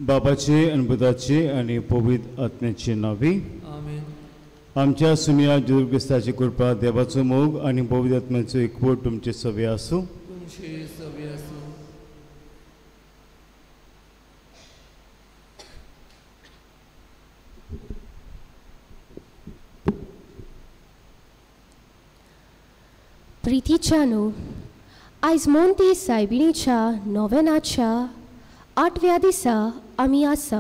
बाबाचे आणि पुताचे आणि पवित्र आत्म्याचे नावे आमेन. आमच्या सुमिया दुर्गस्ताची कृपा देवाचो मोग आणि पवित्र आत्म्याचो एकवट तुमचे सवे आसूं. तुमचे सवे आसूं. प्रितीच्यानो, आयज मोंती सायबिणीच्या नोवेनाच्या 8व्या दिसा आमी आसा.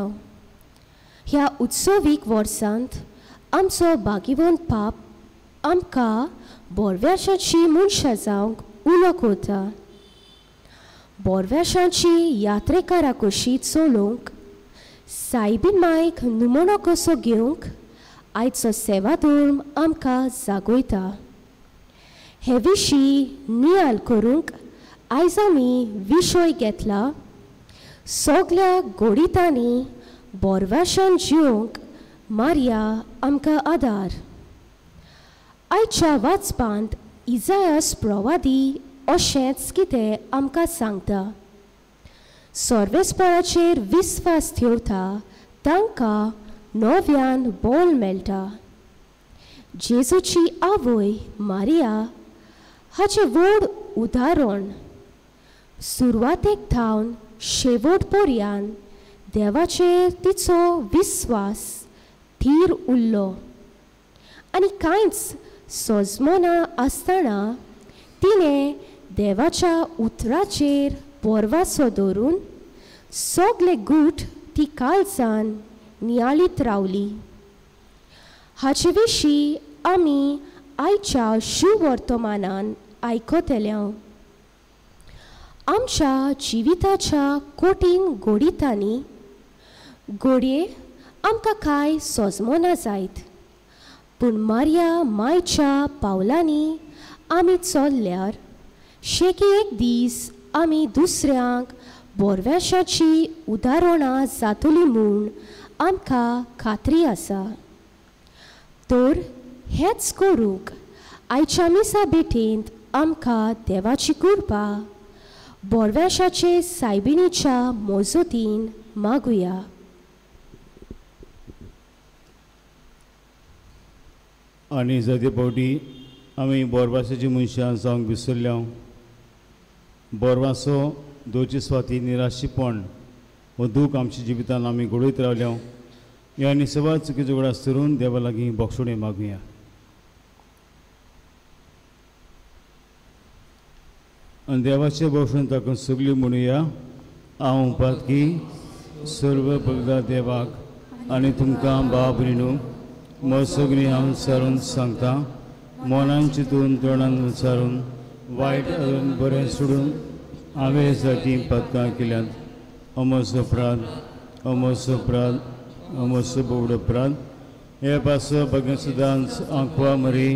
ह्या उत्सवीक वर्सांत आमचो बागीवंत पाप आमकां बोरव्याशाची मनशां जावंक उलो करता. बोरव्याशांची यात्रेकारां कशी चलोवंक, सायबीण मायक निमणो कसो घेवंक आयचो सेवा धर्म आमकां जागयता. हे विशीं नियाल करूंक आयज आमी विशय घेतला सगल्या गोडितांनी बोरव्याशान जिवंक मारिया आमकां आदार. आयच्या वाचपांत इजायास प्रवादी अशेंच कितें आमकां सांगता. सर्वेस्पराचेर विस्वास ठेवता तांकां नव्यान बोल मेळटा. जेजूची आवय मारिया हाचें व्हड उदाहरण. सुरवातेक थावन शेवट पर्यंत देवाचेर तिचो विस्वास थीर उरलो आनी कांयच सोजमना आसतना तिणें देवाच्या उतराचेर बोरवासो दवरून सगळे गूठ ती काळजान नियाळीत रावली. हाचे विशीं आमी आयच्या शिववर्तमानान आयकतल्या. आमच्या जिविताच्या कठीण गोडितांनी गोडये आमकां कांय सोजमना जायत, पूण मारिया मायच्या पावलांनी आमी चल्ल्यार शेकी एक दीस आमी दुसऱ्यांक बोरव्याशाची उदाहरणां जातली म्हूण आमकां खात्री आसा. तर हेच करूंक आयच्या मिसा बेठेंत आमकां देवाची कृपा बोरव्याशाचे सायबिणीच्या मोजतीन मागुया. आनी जदे पावटी आमी बोरवासाची मनशां जावंक विसरल्या. बोरवासो दोची स्वाती निराशीपण व दूख आमच्या जिवितान आमी घडयत रावल्या. ह्या निसवा चुकीचो घोडास धरून देवा लागीं बोक्षुणे मागुया. आनी देवाचे बोक्षण ताका सगळी म्हणुया. हांव पातकी सर्व भगदा देवाक आनी तुमकां बाब रिणू म्हजी सगळीं हांव विचारून सांगता. मनान चिंतून तोंडान विचारून वायट बरें सोडून हांवें जाती पदकां केल्यात. अमोसो अपराध, अमोसो अपराध, अमोसो बोवडो अपराध. हे पासो भगवान सदांच आंखवा मरी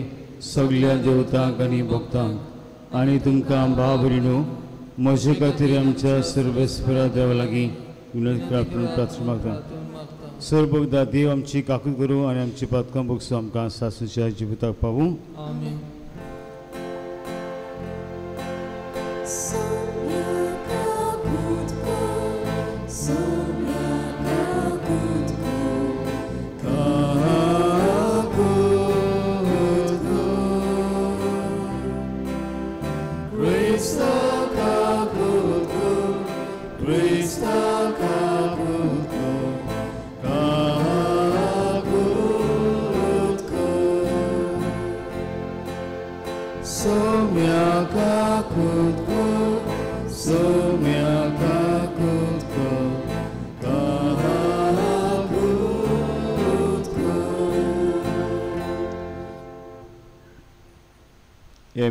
सगळ्या देवतांक आनी भक्तांक आनी तुमकां बाब रिणू म्हजे खातीर आमच्या सर्वेस्परा देवा लागीं प्रार्थना मागता सर्वभोगदा देव आमची काकूत करूं आनी आमची पातकां भोगसूं आमकां सासूच्या जिविताक पावूं. आमीन.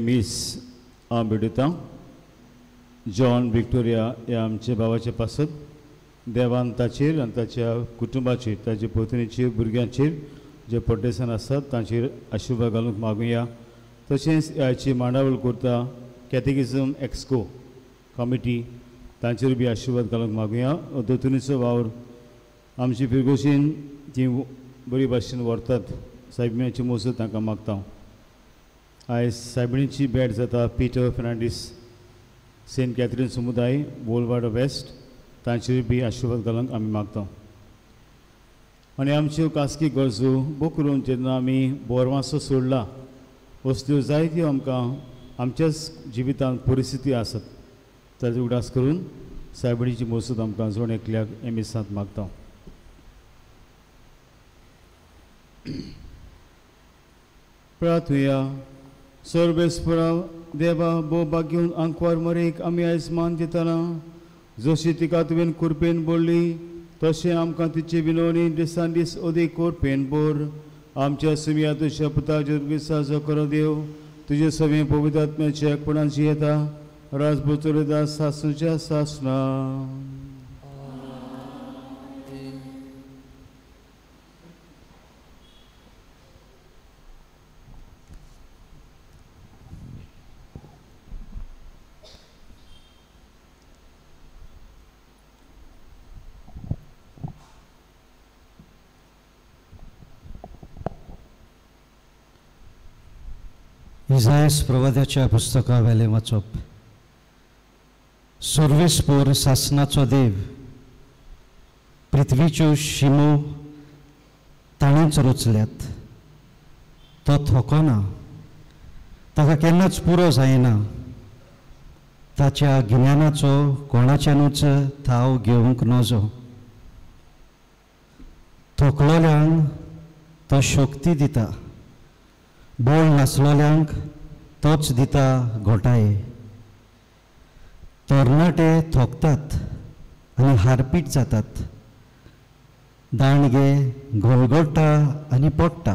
मिस हांव भेटयतां जॉन विक्टोरिया हे आमचे भावाचे पासत देवान ताचेर आनी ताच्या कुटुंबाचेर ताचे पत्नीचेर भुरग्यांचेर जे पड्डेसान आसात तांचेर आशिर्वाद घालूंक मागुया. तशेंच ह्याची मांडावळ करता कॅटेकिझम एक्सको कमिटी तांचेर बी आशिर्वाद घालूंक मागुया. दोतोनीचो वावर आमची फिरगोशीन ती बरी भाशेन व्हरतात सायबिण्याची मोसत तांकां मागता. आयज सायबिणीची भेट जाता पिटर फर्नांडीस सेंट कॅथरीन समुदाय बोलवाड वेस्ट तांचेर बी आशिर्वाद घालूंक आमी मागता. आनी आमच्यो खासगी गरजो भोव करून जेन्ना आमी बोरमासो सोडला वस्तू जायत्यो आमकां आमच्याच जिवितांत परिस्थिती आसत ताचे उडास करून सायबिणीची मोसत आमकां जोण एकल्याक एमिसांत मागता. प्रार्थुया. सर्वेस्परा देवा भोव भाग्यून आंकवार मरेक आमी आयज मान दितना जशी तिका तुवें कुरपेन बोडली तशें आमकां तिचे विनवणी दिसान दीस अदीक कोरपेन बोर. आमच्या सुमिया तुज्या पुता जगविसाचो करो देव तुजे सगळे पवित्र आत्म्याच्या एकपणाची येता राजभोचोरेदा सासूच्या सासना. इसायास प्रवाद्याच्या पुस्तका वेले वाचप. सर्वेस्पोर सासनाचो देव पृथ्वीच्यो शिमो ताणेंच रचल्यात. तो थोकोना ताका केन्नाच पुरो जायना. ताच्या गिन्यानाचो कोणाच्यानूच थाव घेवंक नजो. थोकलोल्यांक तो शक्ती दिता. बोळ नासलोल्यांक तोच दिता घोटाये. तरणाटे थोकतात आनी हारपीट जातात. दाणगे घोळगोडटा आनी पडटा.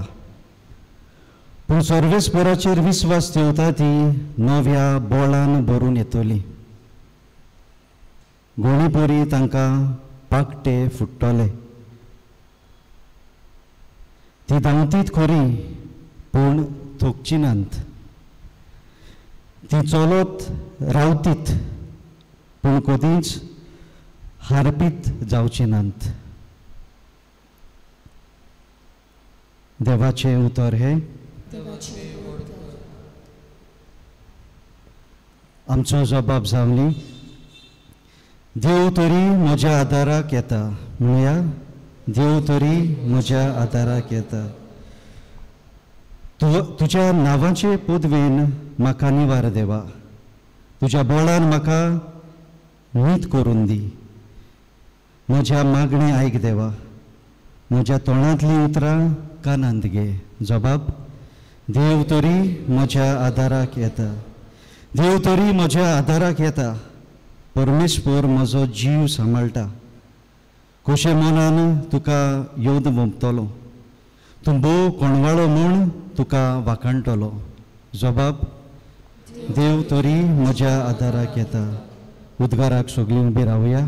पूण सर्वेस्पराचेर विस्वास ठेवता ती नव्या बोळान भरून येतली. गोणीपोरी तांकां पाकटे फुट्टले. ती धांवतीत खरी पूण थोकची नांत. ती चलत रावतीत पूण कधीच हारपीत जावची नांत. देवाचे उतर हे आमचो जबाब जावली. देव तरी म्हज्या आदाराक येता. म्हणुया देव तरी म्हज्या आदाराक येता. तुज्या नांवाचे पदवेन म्हाका निवार देवा. तुज्या बोळान म्हाका न्हीद करून दी. म्हज्या मागणी आयक देवा. म्हज्या तोंडांतलीं उतरां कानांत घे. जबाब. देव तरी म्हज्या आदाराक येता. देव तरी म्हज्या आदाराक येता. परमेश्वर म्हजो जीव सांबाळटा. कशे मनान तुका येवन वंपतलो. तूं भोव कोणवाळो म्हूण तुका वाखाणटलो. जबाब. देव तरी म्हज्या आदाराक येता. उद्गाराक सगळीं उबी रावया.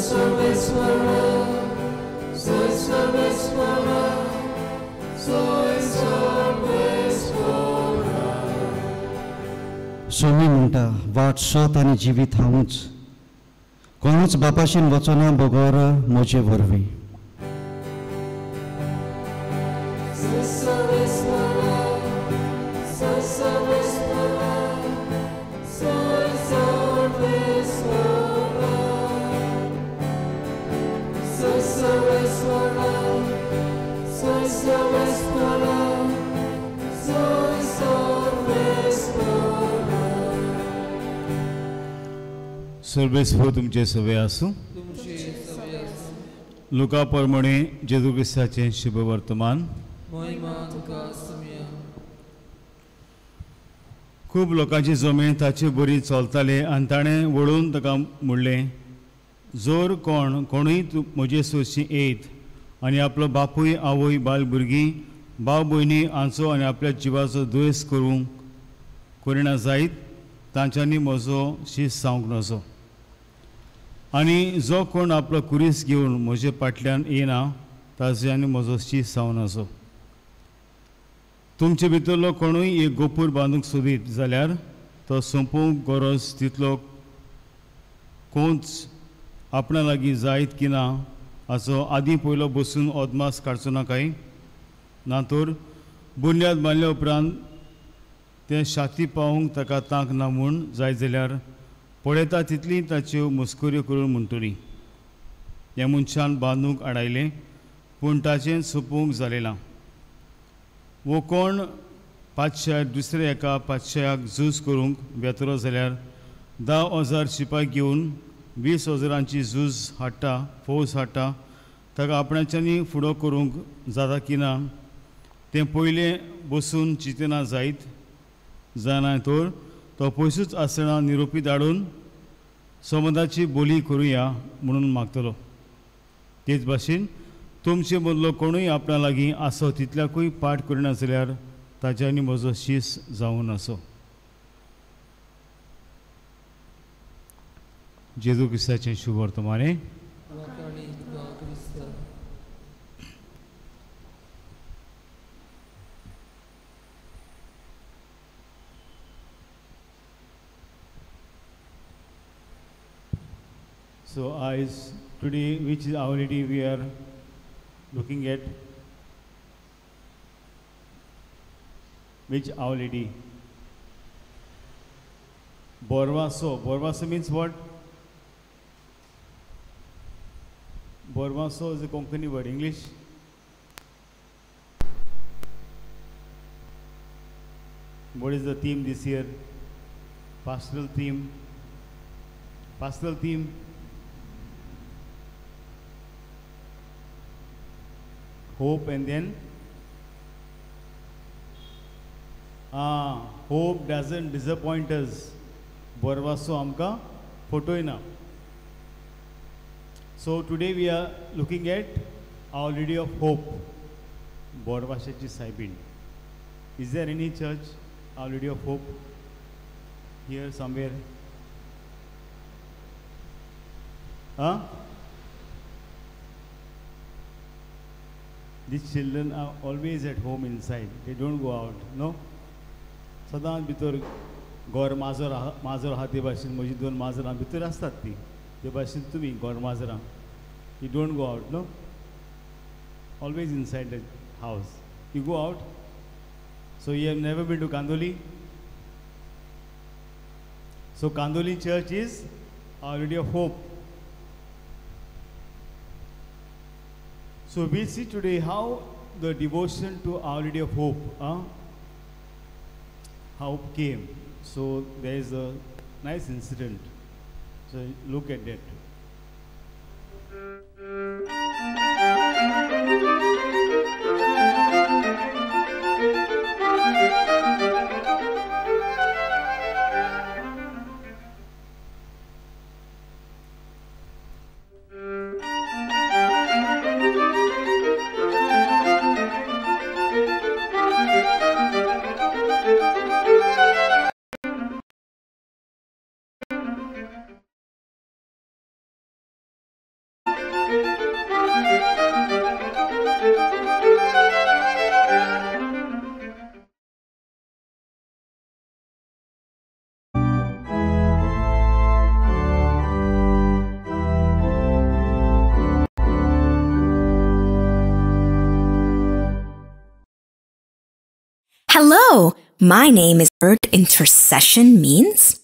सर्वेश्वर सोय सर्वेश्वर सोय सर्वेश्वर सोमी म्हणटा वाट सोत आनी जिवीत हांवूच कोणूच बापाशीन वचना बगोर म्हजे वरवीं सोय सर्वेश्वर सोय सर्वेश्वर सोय सर्वेश्वर सोय सर्वेश्वर सोय सर्वेश्वर सोय सर्वेश्वर सर्वेस्वर तुमचे सवे आसूं. तुमची सव्य लुका प्रमाणे जेजू क्रिस्ताचे शुभ वर्तमान. महिमा तुका समिया खूब लोकांची जमीन ताचे बरी चलताले आनी ताणें वळून ताका म्हणलें, जोर कोणूय म्हजे सोयशी येयत आनी आपलो बापूय आवय बाल भुरगीं भाव भयणी हांचो आनी आपल्या जिवाचो दुयेस करिना जायत तांच्यांनी म्हजो शीस जावंक नजो. आनी जो कोण आपलो कुरीस घेवन म्हजे फाटल्यान येना ताच्यांनी म्हजो शीस जावं नजो. तुमचे भितरलो कोणूय एक गोपूर बांदूंक सोदीत जाल्यार तो सोंपोवंक गरज तितलो कोच आपणा लागीं जायत की ना हाचो आदीं पयलो बसून अदमास काडचो नाकाय. ना तर बुन्याद बांदल्या उपरांत तें शाती पावोवंक ताका तांक ना म्हूण जाय जाल्यार पळयता तितली ताच्यो मस्कऱ्यो करून म्हणटली. ह्या मनशान बांदूंक आडायलें पूण ताचें सोंपोवंक जालें. वो कोण पांचश्या दुसऱ्या एका पांचश्याक झूज करूंक बेतलो जाल्यार 10,000 शिपाय घेवन 20,000ची झूज हाडटा फौज हाडटा ताका आपणाच्यांनी फुडो करूंक जाता की ना तें पयलें बसून चिंतना जायत जायना तर तो पयसूच आसतना निरोपी धाडून समदाची बोली करुया म्हणून मागतलो. तेच भाशेन तुमचे मदलो कोणूय आपणा लागीं आसो तितल्याकूय पाठ करिना जाल्यार ताच्यांनी म्हजो शीस जावं नसो. जेजू क्रिस्ताचें शुभ वर्तमाने. वाकाणी तुका क्रिस्त So today, which is Our Lady we are looking at? Which Our Lady? Borvaso. Borvaso means what? Borvaso is a Konkani word. English? What is the theme this year? Pastoral theme. Pastoral theme. Hope and then hope doesn't disappoint us. Borvaso amka photoina. So today we are looking at Our Lady of Hope, Borvashachi Saibin. Is there any church Our Lady of Hope here somewhere? Huh? These children are always at home inside. They don't go out. No? सदां भितर गोर माजर आहा ते भाशेन म्हजी 2 माजरां भितर आसतात ती. ते भाशेन तुमी गोर माजरां. You don't go out, no? Always inside the house. You go out. So you have never been to Kandoli? So Kandoli Church is Our Lady of Hope. So we see today how the devotion to Our Lady of Hope, how it came. So there is a nice incident. So look at that. Hello, my name is Word Intercession means.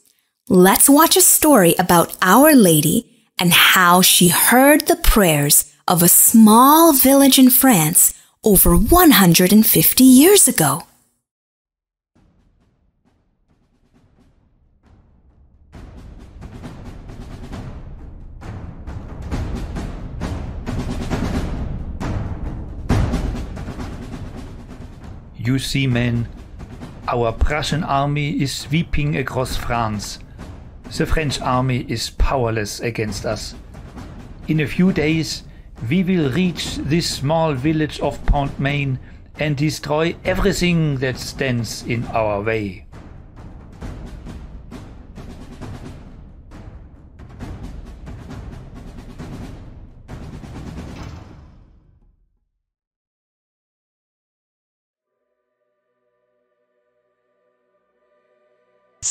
Let's watch a story about Our Lady and how she heard the prayers of a small village in France over 150 years ago. You see, men, our Prussian army is sweeping across France. The French army is powerless against us. In a few days, we will reach this small village of Pontmain and destroy everything that stands in our way.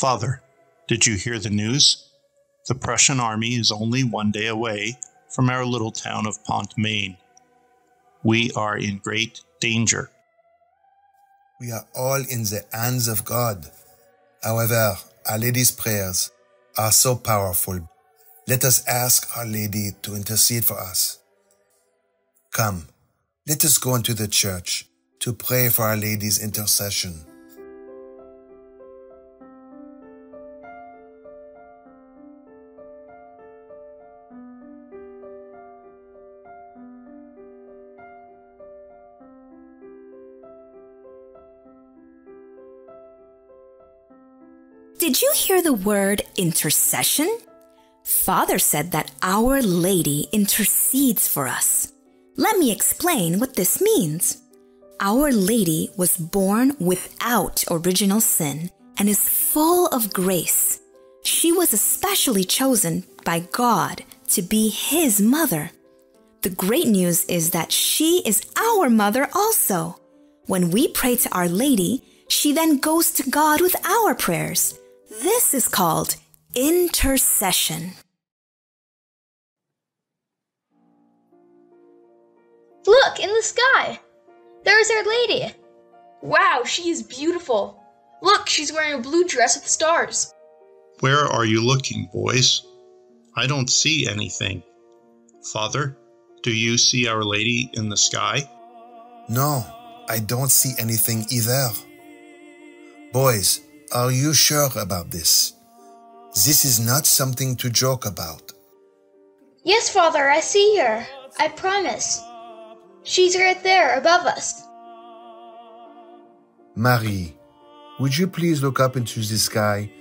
Father, did you hear the news? The Prussian army is only one day away from our little town of Pontmain. We are in great danger. We are all in the hands of God. However, Our Lady's prayers are so powerful. Let us ask Our Lady to intercede for us. Come, let us go into the church to pray for Our Lady's intercession. Did you hear the word intercession? Father said that Our Lady intercedes for us. Let me explain what this means. Our Lady was born without original sin and is full of grace. She was especially chosen by God to be His mother. The great news is that she is our mother also. When we pray to Our Lady, she then goes to God with our prayers. This is called intercession. Look, in the sky! There is Our Lady! Wow, she is beautiful! Look, she's wearing a blue dress with stars! Where are you looking, boys? I don't see anything. Father, do you see Our Lady in the sky? No, I don't see anything either. Boys, are you sure about this? This is not something to joke about. Yes, Father, I see her. I promise. She's right there, above us. Marie, would you please look up into the sky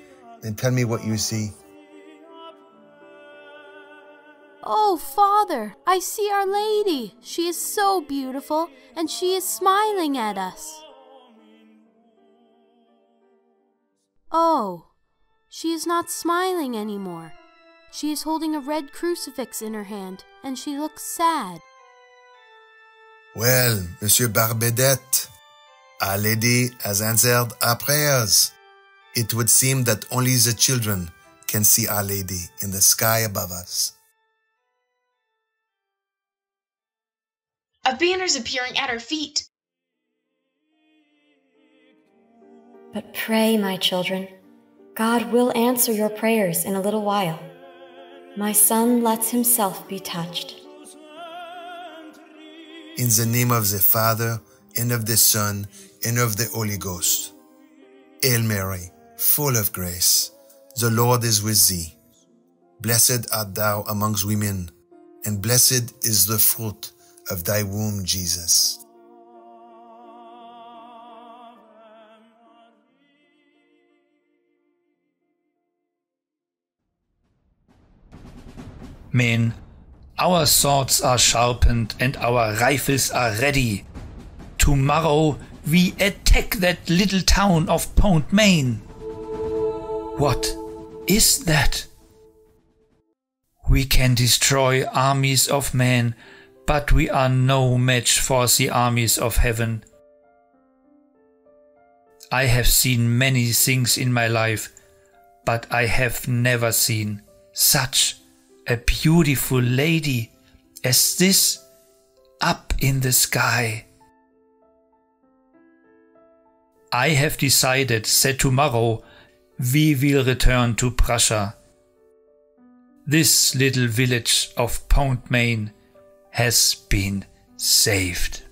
and tell me what you see? Oh, Father, I see Our Lady. She is so beautiful, and she is smiling at us. Oh, she is not smiling anymore. She is holding a red crucifix in her hand, and she looks sad. Well, Monsieur Barbedette, Our Lady has answered our prayers. It would seem that only the children can see Our Lady in the sky above us. A banner is appearing at our feet. But pray, my children. God will answer your prayers in a little while. My son lets himself be touched. In the name of the Father, and of the Son, and of the Holy Ghost. Hail Mary, full of grace, the Lord is with thee. Blessed art thou amongst women, and blessed is the fruit of thy womb, Jesus. Men, our swords are sharpened and our rifles are ready. Tomorrow we attack that little town of Pontmain. What is that? We can destroy armies of men, but we are no match for the armies of heaven. I have seen many things in my life, but I have never seen such a beautiful lady as this up in the sky. I have decided that tomorrow we will return to Prussia. This little village of Pont Main has been saved.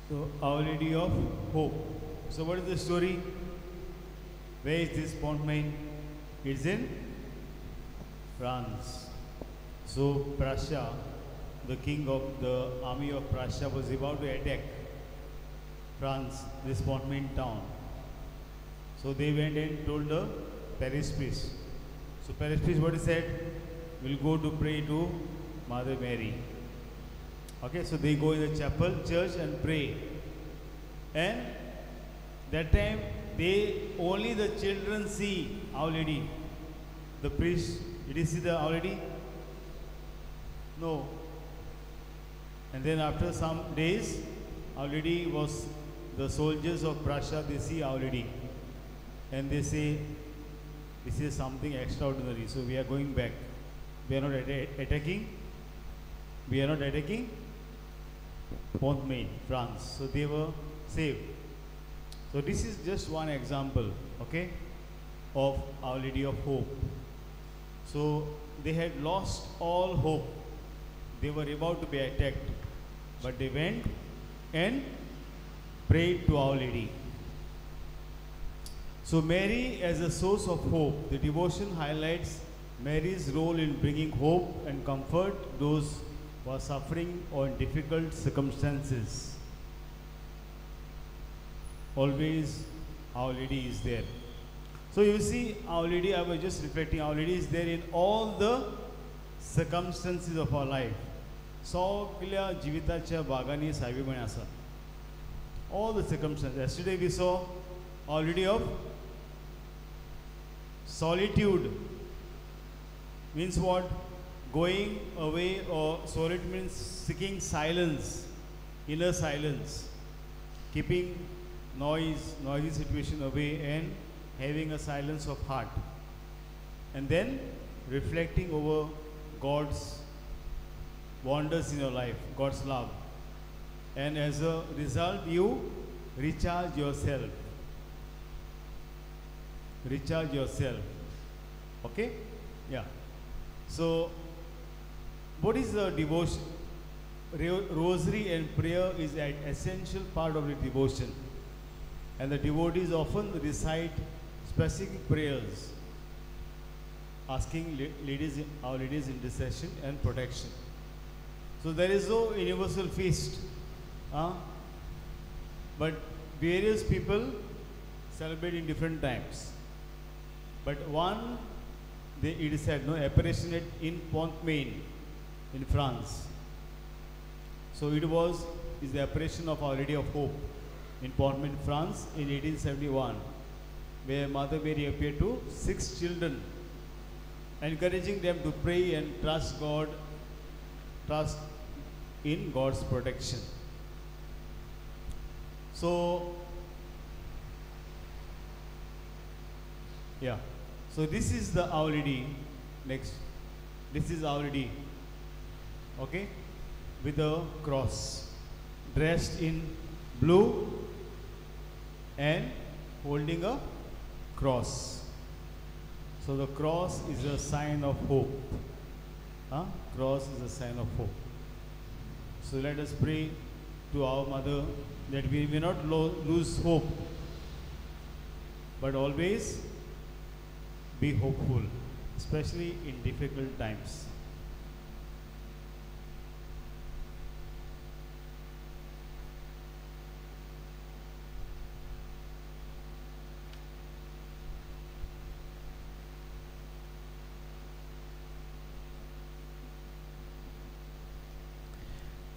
So, Our Lady of Hope. So, what is the story? Where is this Pont Main? It's in France. So, Prussia, the king of the army of Prussia, was about to attack France, this Pont Main town. So, they went and told the parish priest. So, parish priest, what he said? We'll go to pray to Mother Mary. Okay, so they go in the chapel, church and pray. And that time, only the children see Our Lady. The priest, did he see the Our Lady? No. And then after some days, Our Lady was, the soldiers of Prussia, they see Our Lady. And they say, this is something extraordinary. So we are going back. We are not attacking. We are not attacking Pont Main, France. So they were saved. So this is just one example, okay, of Our Lady of Hope. So they had lost all hope. They were about to be attacked, but they went and prayed to Our Lady. So Mary as a source of hope. The devotion highlights Mary's role in bringing hope and comfort those who are suffering or in difficult circumstances. Always Our Lady is there. So you see, Our Lady, I was just reflecting, Our Lady is there in all the circumstances of our life. सगळ्या जिविताच्या भागांनी साहेबीपण आसा. All the circumstances. Yesterday we saw Our Lady of solitude. Means what? Going away, or solitude means seeking silence, inner silence, keeping noisy situation away and having a silence of heart. And then reflecting over God's wonders in your life, God's love. And as a result, you recharge yourself. Recharge yourself. Okay? Yeah. So, what is the devotion? Rosary and prayer is an essential part of the devotion. And the devotees often recite specific prayers, asking Our Lady's intercession and protection. So there is no universal feast. But various people celebrate in different times. But one, it is said, apparition in Pont Main in France. So it is the apparition of Our Lady of Hope in Pont Main, France in 1871, where Mother Mary appeared to 6 children, encouraging them to pray and trust in God's protection. So, yeah. So this is the Our Lady. Next. This is Our Lady. Okay? With a cross. Dressed in blue and holding a cross. So the cross is a sign of hope. Cross is a sign of hope. So let us pray to our Mother that we may not lose hope, but always be hopeful, especially in difficult times.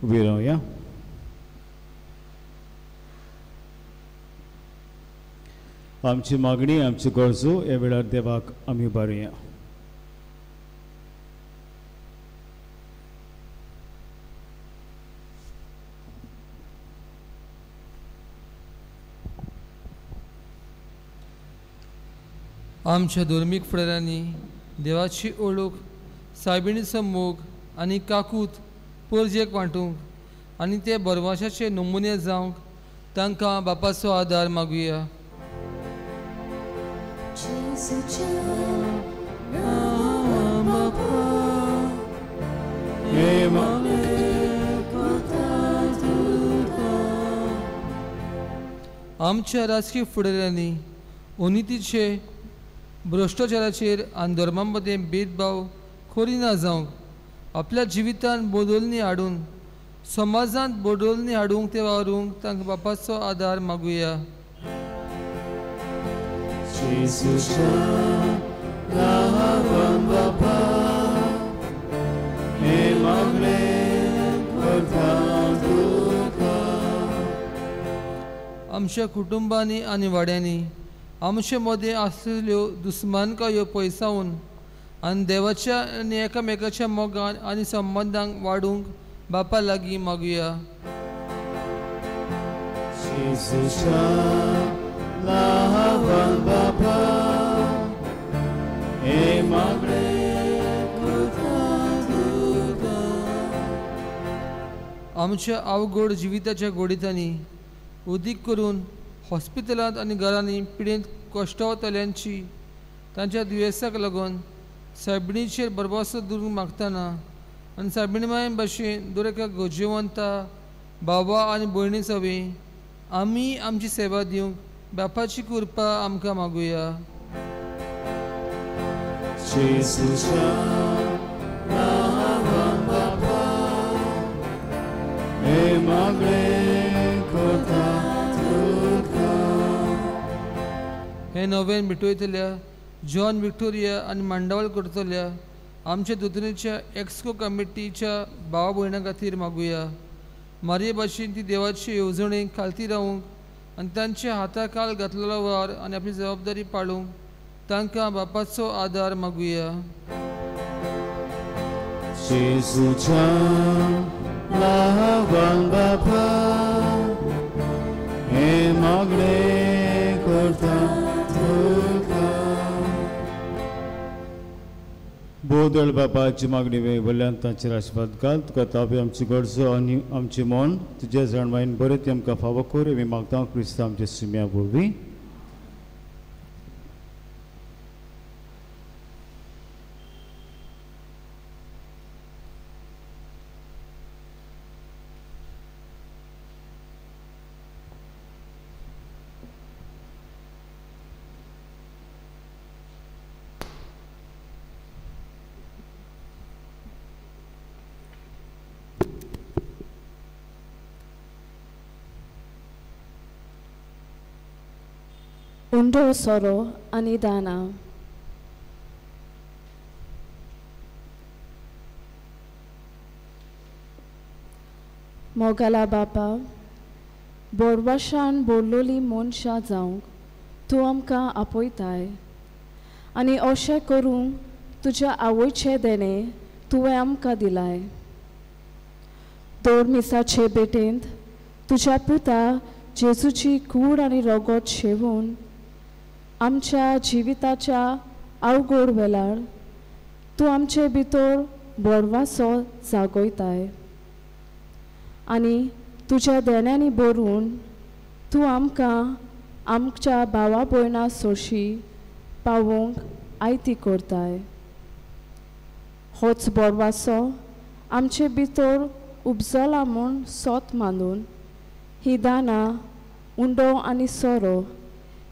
उभी राहूया. आमची मागणी, आमची गरजो ह्या वेळार देवाक आमी उबारुया. आमच्या धर्मीक फुडाऱ्यांनी देवाची ओळख सायबिणीचो मोग आनी काकूत परजेक वांटूंक आनी ते बरवाशाचे नमुने जावंक तांकां बापाचो आदार मागुया. आमच्या राजकीय फुडाऱ्यांनी अनितीचे भ्रष्टाचाराचेर आनी धर्मा मदें भेदभाव करिना जावंक आपल्या जिवितांत बदलणी हाडून समाजांत बदलणी हाडूंक ते वावरूंक तांकां बापाचो आदार मागुया. आमच्या कुटुंबांनी आनी वाड्यांनी आमचे मदें आसलेल्यो दुस्मानकायो पयसावन आनी देवाच्या आनी एकामेकाच्या मोगान आनी संबंधांक वाडूंक बापा लागीं मागुया. आमच्या अवघड जिविताच्या गोडितांनी उदीक करून हॉस्पिटलांत आनी घरांनी पिडेंत कश्टावतल्यांची तांच्या दुयेंसाक लागून सायबिणीचेर बरबासो दवरूंक मागतना आनी सायबिणी माय भाशेन दर एका गरजेवंता बाबा आनी भयणी सवे आमी आमची सेवा दिवंक बापाची कृपा आमकां मागुया. हे नवें मिटयतल्या जॉन विक्टोरिया आनी मांडावळ करतल्या आमच्या दुतरेच्या एक्सको कमिटीच्या भावा भयणां खातीर मागुया. मारये भाशेन ती देवाचे येवजणेक खालती रावूंक आनी तांच्या हाताखाल घातलेलो वार आनी आपली जबाबदारी पाळूंक तांकां बापाचो आदार मागुया. बोदळ बापाची मागणी वयल्यान तांचेर आशिर्वाद घाल. तुका ताबे आमची गरजो आनी आमचे मन तुज्या जाणवायेन बरें ती आमकां फावो कर. आमी मागता क्रिस्त आमच्या सुम्या वरवीं. उंडो सोरो आनी दाना. मोगाला बापा, बोरवाशान बोरलोली मनशां जावंक तूं आमकां आपयताय आनी अशें करूंक तुज्या आवयचे देणे तुवें आमकां दिलाय. दोर मिसाचे बेटेंत तुज्या पुता जेजूची कूड आनी रगत शेवून आमच्या जिविताच्या अवघड वेळार तूं आमचे भितर बोरवासो जागयताय आनी तुज्या देण्यांनी भरून तूं आमकां आमच्या भावा भयणां सोशी पावोवंक आयती करताय. होच बोरवासो आमचे भितर उपजला म्हूण सोत मानून ही दानां उंडो आनी सोरो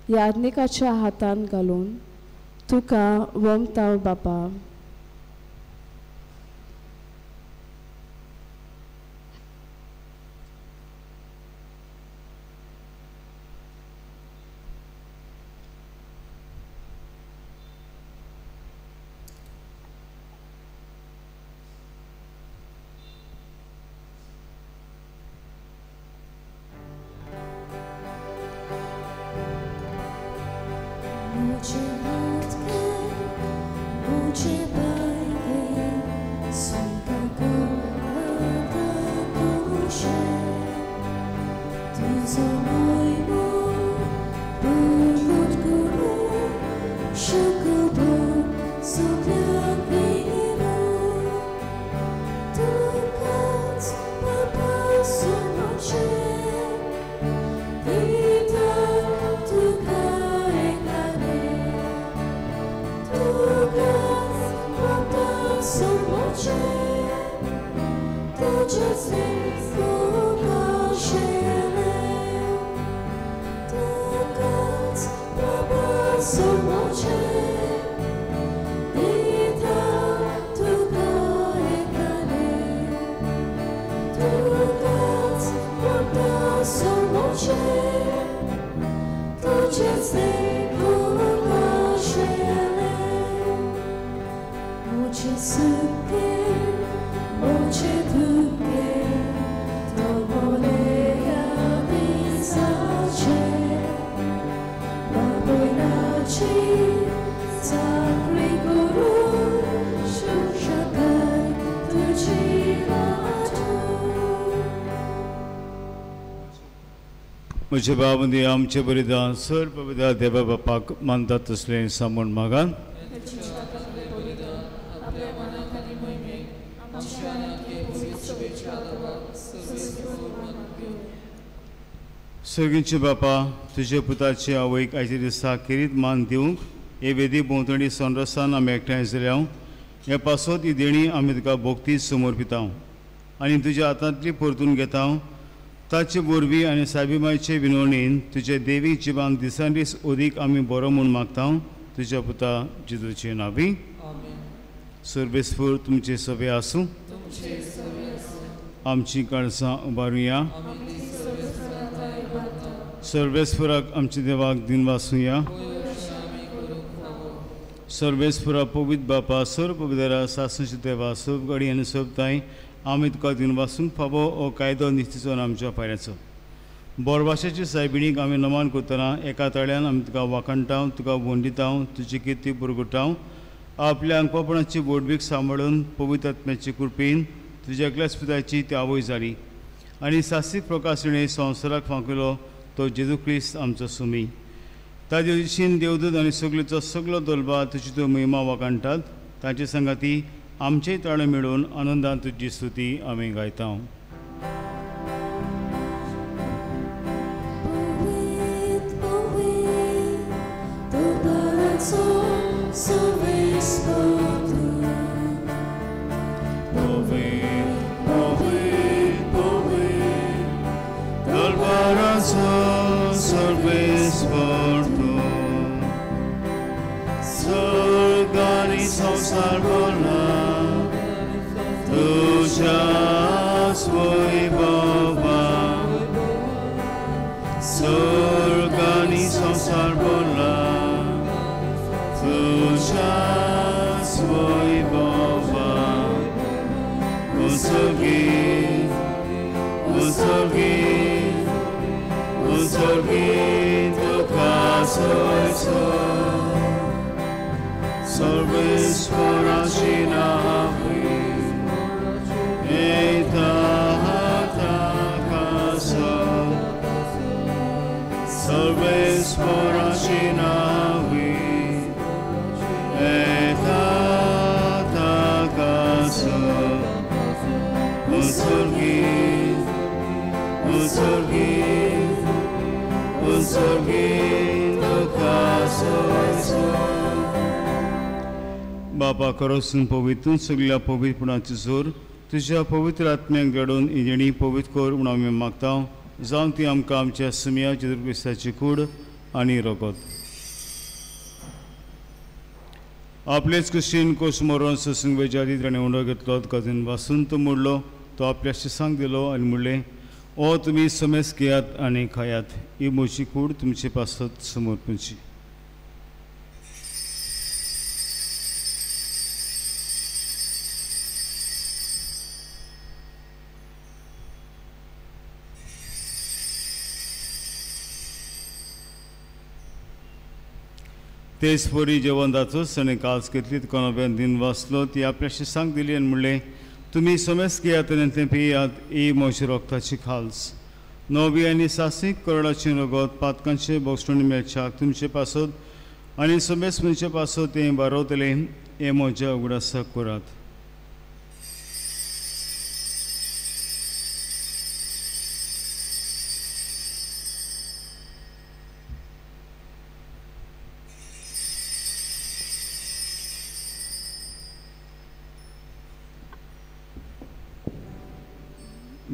याज्ञिकाच्या हातान घालून तुका वोमताव बापा. म्हजे बाबंदी आमचे बलिदान सर्व पवित्र देवा बापाक मानतात तसले सांगून मागान. सर्गींचे बापा, तुझे पुताचे आवयक आयच्या दिसा खेरीत मान दिवंक हे वेदी भोंवतणी sonrasan आमी एकठांय जाल्या. हे पासत ही देणी आमी तुका भोक्ती समर्पिता आनी तुज्या हातांतली परतून घेता. ताचे बोरवी आनी साबिमायचे विनवणेन तुजे देवीक जिवान दिसान दीस ओदीक आमी बरो म्हूण मागता. तुज्या पुता जेजूचे नांवी. सर्वेस्पर तुमचे सभे आसूं. आमची काळजां उबारुया. सर्वेस्पराक आमच्या देवाक दिन वासूया. सर्वेस्परा पवित्र बापा, सर्व पवित्रा सासूचे देवा, सब घडी आनी सब ताई आमी तुका दिन वासूंक फावो हो कायदो निश्चित आमच्या पायऱ्याचो. बोरभाशेची सायबिणीक आमी नमान करतना एका तळ्यान आमी तुका वाखणटाव, तुका वंदिताव, तुजी किर्ती पुरगटाव. आपल्या अंकपणाची बोडवीक सांबाळून पवित्र आत्म्याची कृपेन तुज्या एकल्याच पुताची ती आवय जाली आनी सासीक प्रकाशणे संवसाराक फांकिलो तो जेजू क्रिस्त आमचो सुमी. ताजे दिशीन देवदूत आनी सगळेचो सगळो दलबा तुजी त्यो महिमा वाखणटात. ताचे संगाती आमचेय ताळे मेळून आनंदान तुजी स्तुती आमी गायता. संसार बोला तुझ्याच वैभवा. स्वर्गानी संसार बोला तुझ्याच वैभवा. उत्सर्गीत उत्सर्गीत उत्सर्गीत तुका सोयसो. सर्वेश्वराची नावी एता हाताकासा. सर्वेश्वराची नावी एता हाताकासा. उत्सर्गीत उत्सर्गीत उत्सर्गीत तुका सोयसो. बापा करोसून पवित्र सगळ्या पवित्रपणाची जोर तुझ्या पवित्र आत्म्याक घडोवन ही जेणी पवित्र कर म्हूण आमी मागता. जावन ती आमकां आमच्या सुमया जेजू क्रिस्ताची कूड आनी रोगत. आपलेच कुशीन कोश मोरोन ससूंक वेजादी ताणें उंडो घेतलो कजन वासून तो मोडलो तो आपल्या शिसांक दिलो आनी म्हणलें ओ तुमी समेस घेयात आनी खायात ही म्हजी कूड तुमचे पासत समर्पणची. तेच परी जेवण जातच ताणें कास घेतली कोणाब्यान दिन वाचलो ती आपल्या शिसांक दिली आनी म्हणलें तुमी समेस घेयात आनी तें पियात ही म्हज्या रोगताची खाल्स. नवी आनी सासीक करोडाची रगत पातकांचे बोगसण मेळच्याक तुमचे पासत आनी समेस मनचे पासत तें बारोवतलें हें म्हज्या उगडासाक करात.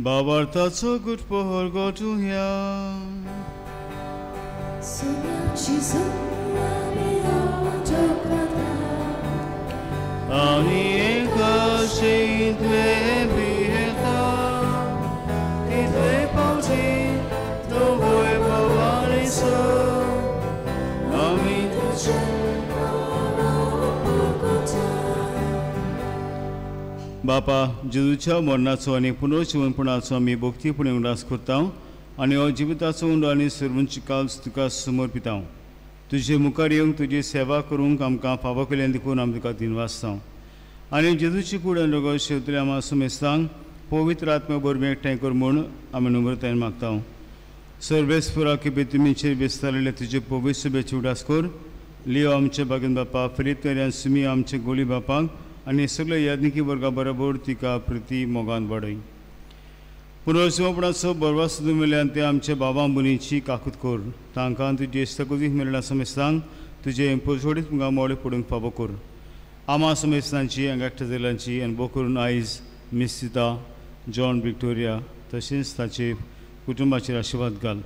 Babartaco good pohor go to ya. Ani eka sheit ve biheta, idve pauti to voe pavani so. Ami tuche बापा जेजूच्या मरणाचो आनी पुनर्जीवनपणाचो आमी भक्तीपणे उल्हास करता आनी हो जिविताचो उंडो आनी सर्वांची काल तुका समर्पिता. तुजे मुखार येवंक तुजी सेवा करूंक आमकां फावो केलें देखून आमी तुका दिनवासता आनी जेजूची कूड आनी रगत शेवतले आमी समेस्तांक पवित्र आत्म्या बरोबर एकठांय कर म्हूण आमी नम्रतायेन मागता. सर्वेस्परा की तुमीचेर विस्तारलेले तुजे पवित्र सभेची उडास कर. लियो आमचे बागेन बापा फरीत कर आनी सुमी आमचे गोली बापाक आनी सगळे याज्ञिकी वर्गा बरोबर तिका प्रती मोगान वाडय. पुनर्जीवपणाचो बरवास मेल्यान ते आमच्या बाबा मुनीची काकूत कर. तांकां तुजे इश्टकुदीक मेळना समेस्तांक तुजे पोजोडीत तुमकां मोडे पडूंक फावो कर. आमा समेस्तांची आंगाकट्या जेलांची अनुभव करून आयज मिस्सिता जॉन विक्टोरिया तशेंच ताचे कुटुंबाचेर आशिर्वाद घाल.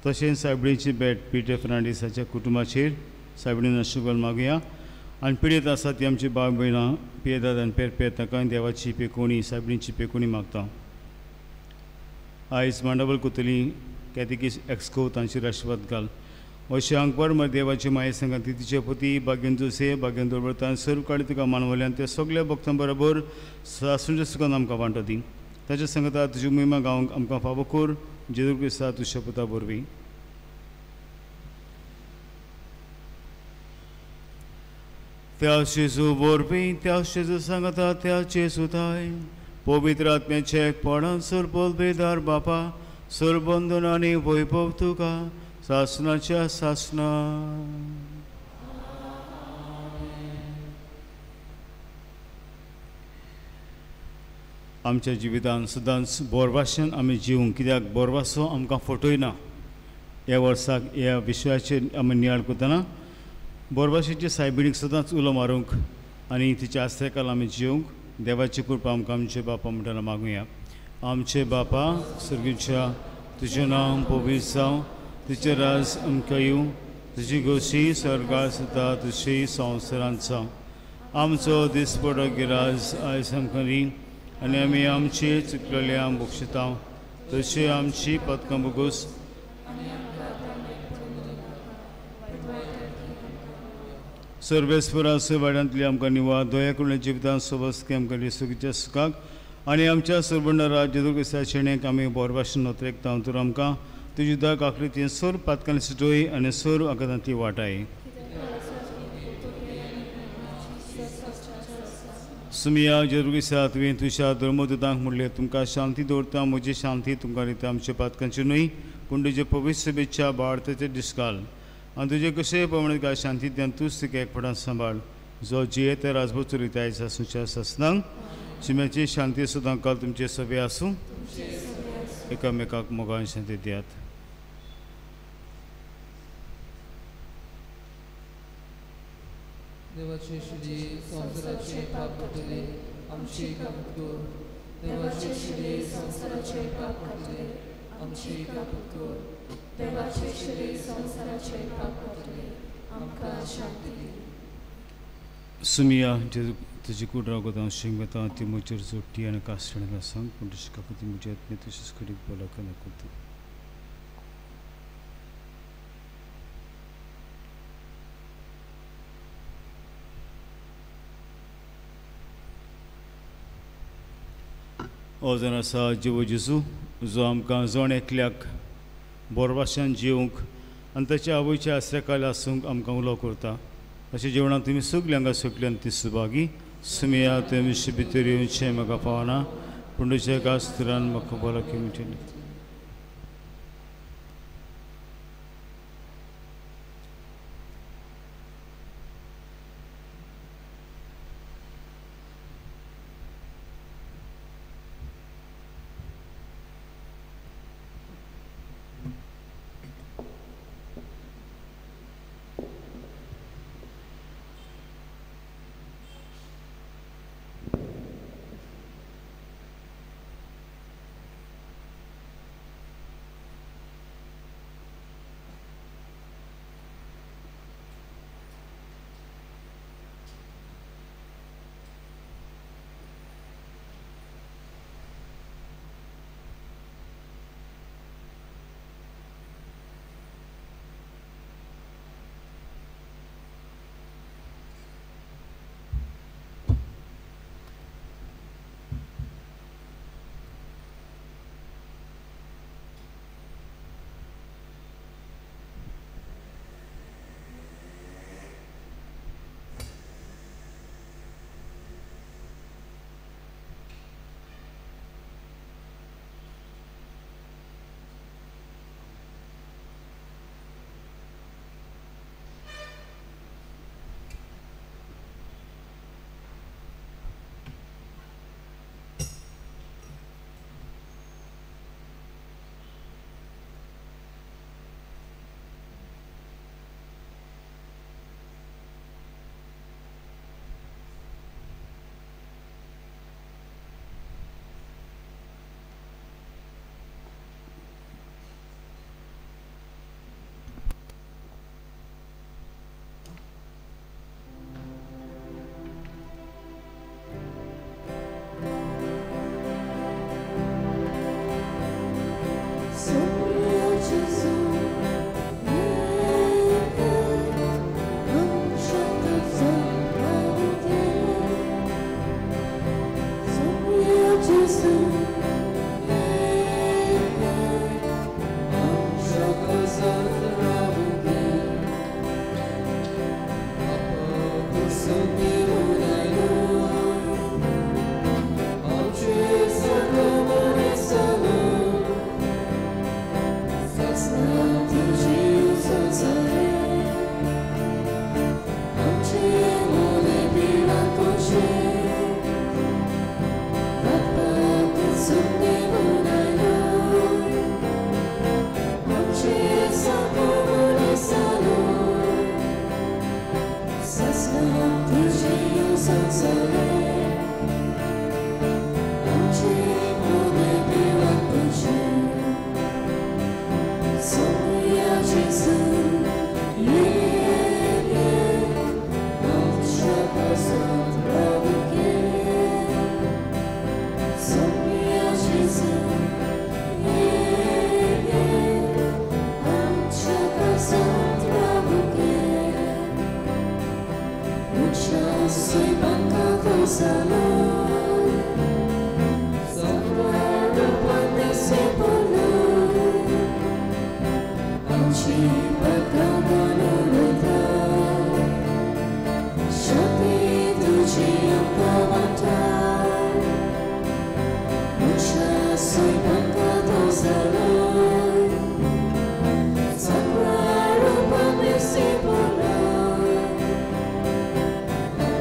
तशेंच सायबडीची भेट पिटर फर्नांडीसाच्या कुटुंबाचेर सायबडीन आशिर्वाद मागुया आनी पिडीत आसा ती आमची भाव भयणां पियेदाद आनी पेरपेर ताका देवाची पेकोणी सायबडींची पेकोणी मागता. आयज मांडावळ कोतली कॅथेकिस एक्सको तांचेर आशिर्वाद घाल. अशें हांगपर म्हळ्यार देवाची माये सांगात तिचे पती भाग्यन जोसे भाग्यन दवरता सर्व काळी तुका मानवल्यान त्या सगळ्या भक्तां बरोबर सासूंचे सुखान आमकां वांटो दी. ताच्या सांगता तुजी महिमा गावंक आमकां फावो कर. जेजू क्रिस्ता तुज्या पुता वरवीं. त्या जेजू वरवीं त्या जेजू सांगता त्या जेजूताय पवित्र आत्म्याचे एकपणान सरपोल बेदार बापा सरबंधन आनी वैभव तुका सासनाच्या सासना. आमच्या जिवितान सदांच बोरभाशेन आमी जिवंक कित्याक बोरभासो आमकां फटयना. ह्या वर्साक ह्या विशयाचेर आमी नियाळ करतना बोरभाशेचे सायबीणीक सदांच उलो मारूंक आनी तिच्या आस्तेकाल आमी जिवंक देवाची कृपा आमकां आमचे बापा म्हणटाना मागुया. आमचे बापा सर्गीच्या तुजें नांव पवित्र जावं तुजें राज आमकां येवं तुजी गोशी स्वर्गार सुद्दां तुजी संवसारांत जावं. आमचो दिसपडो गिराज आयज आमकां दी आनी आमी आमचे चुकलेल्यांक बक्षिता तशें आमची पथकां बगूस सर्वेस्पराचो वाड्यांतली आमकां निवाळ दया करून जिवितांत सबस्के आमकां सुखीच्या सुखाक आनी आमच्या सरबंडा जेजू क्रिस्ताचे शेणेक आमी बोरभाशेन नोतरेकता तर आमकां तुजी दया आकृतीन सर पातकांनी सुटोय आनी सर आकांती वाटाय. सुमिया जेजू क्रिस्ता तुवें तुज्या धर्मदूतांक म्हणलें तुमकां शांती दवरता म्हजी शांती तुमकां दिता. आमच्या पातकांची न्हय पूण तुजे पवित्र सभेच्या बाळतेचे दीस घाल आनी तुजे कशे प्रमाणे काय शांती दिवन तूंच तिका एकपणान सांबाळ. जो जिये ते राजभर चलयताय सासूच्या सासनांक शिम्याची शांती सुद्दां काल तुमचे सभे आसूं एकामेकाक मोगान शांती दियात. देवाचे श्री संसाराचे पाप कापले आमची कापत कर. देवाचे श्री संसाराचे पाप कापले आमची कापत कर. देवाचे श्री संसाराचे पाप कापले आमकां शांती दी. सुमिया तुजी कुड्राव गोदां शिंगता ती मुचर जोटी आनी कास्टणा सांग पूण शिका ती मुजे आत्मे तशीच करीक बोला कना करता हो जावन आसा जिवो जेजू जो आमकां जोण एकल्याक बरो भाशेन जिवंक आनी ताच्या आवयच्या आश्रयकाल आसूंक आमकां उलो करता अशें जेवणाक तुमी सगल्यांक सुकल्यान ती सुभागी सुमिया तुमी भितर येवचें म्हाका पावना पूण तुज्या कास्तरान म्हाका बोला की म्हणटलें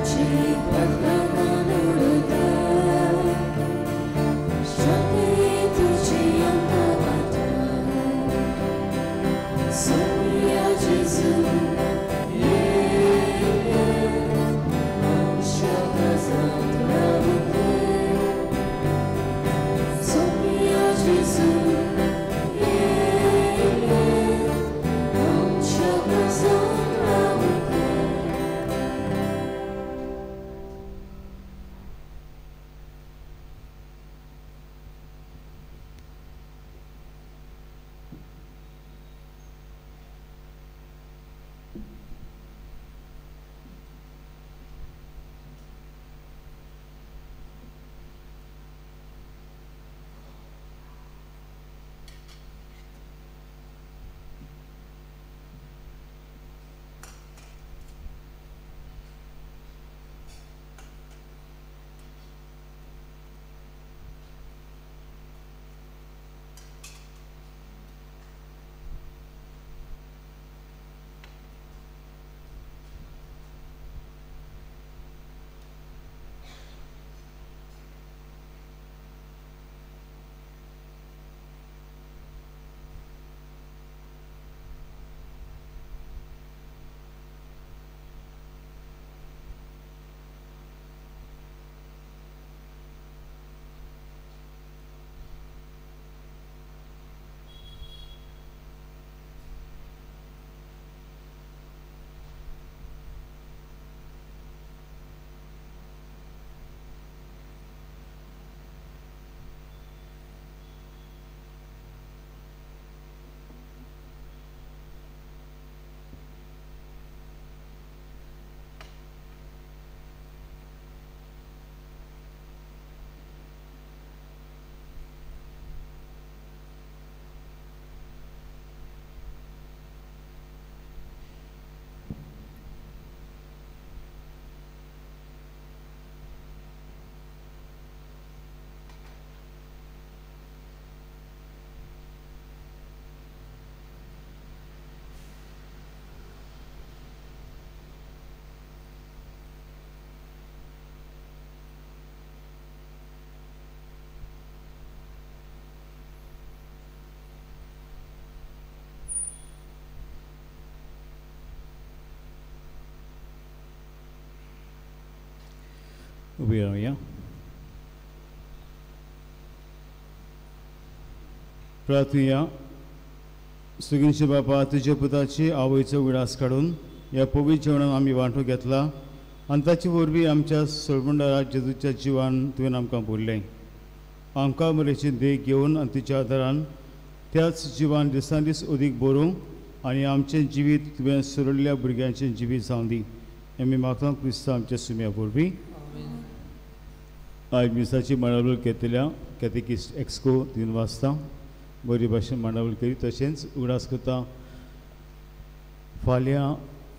Cheap, but no one उभी राहूया. प्रार्थूया. सुगींचे बापा, तुझ्या पुताची आवयचो विडास काडून ह्या पवित्र जेवणान आमी वांटो घेतला आनी ताचे वरवीं आमच्या सोळमंडळा जेजूच्या जिवान तुवें आमकां भरलें. आमकां बरेचे देख घेवन आनी तुज्या आदारान त्याच जिवान दिसान दीस अदीक बरोवं आनी आमचें जिवीत तुवें सुरळिल्ल्या भुरग्यांचें जिवीत जावं दी. आमी मागता क्रिस्ता आमच्या सुम्या वरवीं. आयज मिसाची मांडावळ घेतल्या कॅतेकिस्ट एक्सको तीन वाजता बरी भाशेन मांडावळ केली. तशेंच उगडास करता फाल्यां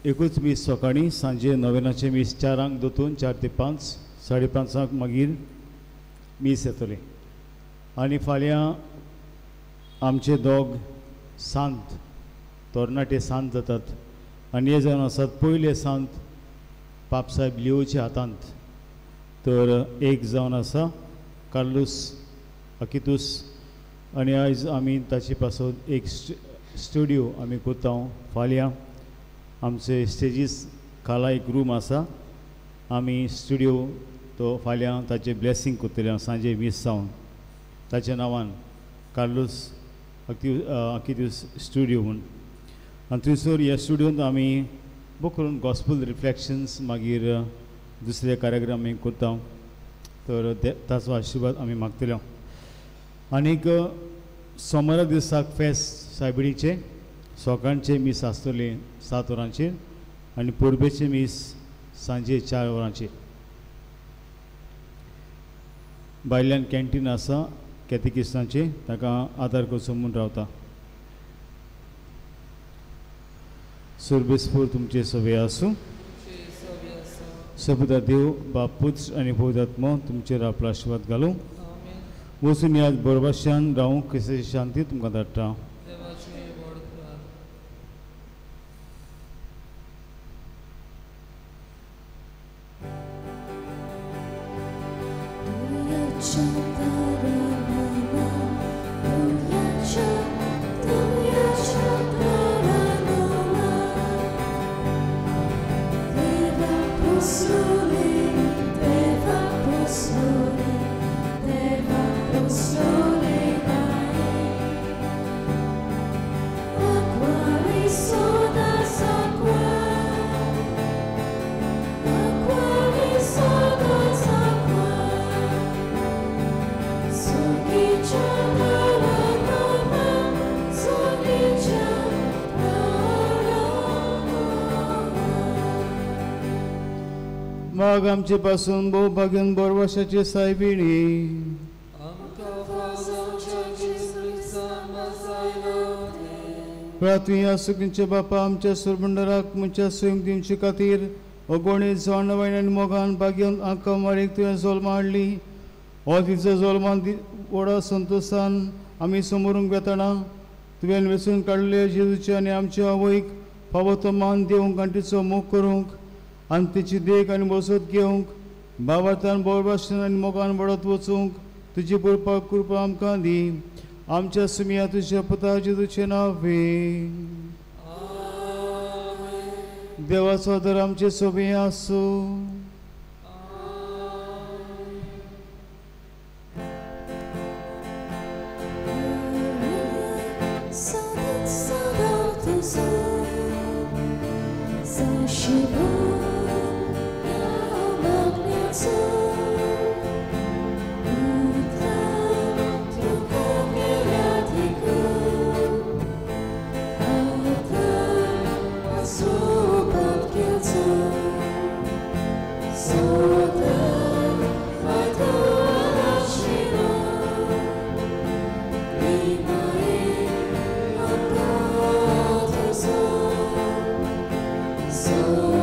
एकूच मीस सकाळीं सांजे 9 मीस 4 दोतून 4 ते 5 5:30 मागीर मीस येतले. आनी फाल्यां आमचे दोग सांत तोरणाटे सांत जातात आनी हे जावन आसात पयले सांत पापसाहेब लिओच्या हातांत. तर एक जावन आसा कार्लोस अकितूस आनी आयज आमी ताचे पासून एक स्टुडियो आमी करता. फाल्यां आमचे स्टेजीस खाला एक रूम आसा. आमी स्टुडियो तो फाल्यां ताचे ब्लेसींग करतले सांजे 20 जावन ताच्या नांवान कार्लोस अकितूस स्टुडियो म्हूण. आनी थंयसर ह्या स्टुडियोंत आमी बूक करून गॉस्पल रिफ्लेक्शन्स मागीर दुसरे कार्यक्रम आमी करता. तर ताचो आशिर्वाद आमी मागतले. आनीक सोमारा दिसाक फेस्त सायबिणीचे सकाळचे मीस आसतले 7 वरांचेर आनी पोरबेचे मीस सांजे 4 वरांचेर. भायल्यान कॅन्टीन आसा कॅतेकिस्तांचे, ताका आदार करचो म्हूण रावता. सुरबेस्पूर तुमचे सवे आसूं. सबुदा देव बाप पुत्र आनी पवित्रात्मा तुमचेर आपलो आशिर्वाद घालूं. वचून ह्या बरोबाशान रावूं क्रिस्ताची शांती तुमकां धाडटा. माग आमचे पासून भोव भाग्यान बरवर्षाची सायबिणी प्रार्थूया. सुखींचे बापा, आमच्या सुरमंडळाक मुच्या स्वयं दिवचे खातीर अगोणी जण वायन आनी मोगान भाग्यान आमकां मारीक तुवें जोल्मां हाडली. हो तिचो जोल्मान व्हडा संतोशान आमी समोरूंक वेताना तुवें वेचून काडले जेजूचे आनी आमच्या आवयक फावो तो मान दिवंक आनी तिचो मोग करूंक आनी तिची देख आनी बसत घेवंक भावार्थान बोरभाशेन आनी मोगान वाडत वचूंक तुजी पळोवपाक कृपा आमकां दी. आमच्या सुमिया तुज्या पुता जेजूचे नांवे. देवाचो आदर आमचे सोबे आसूं. So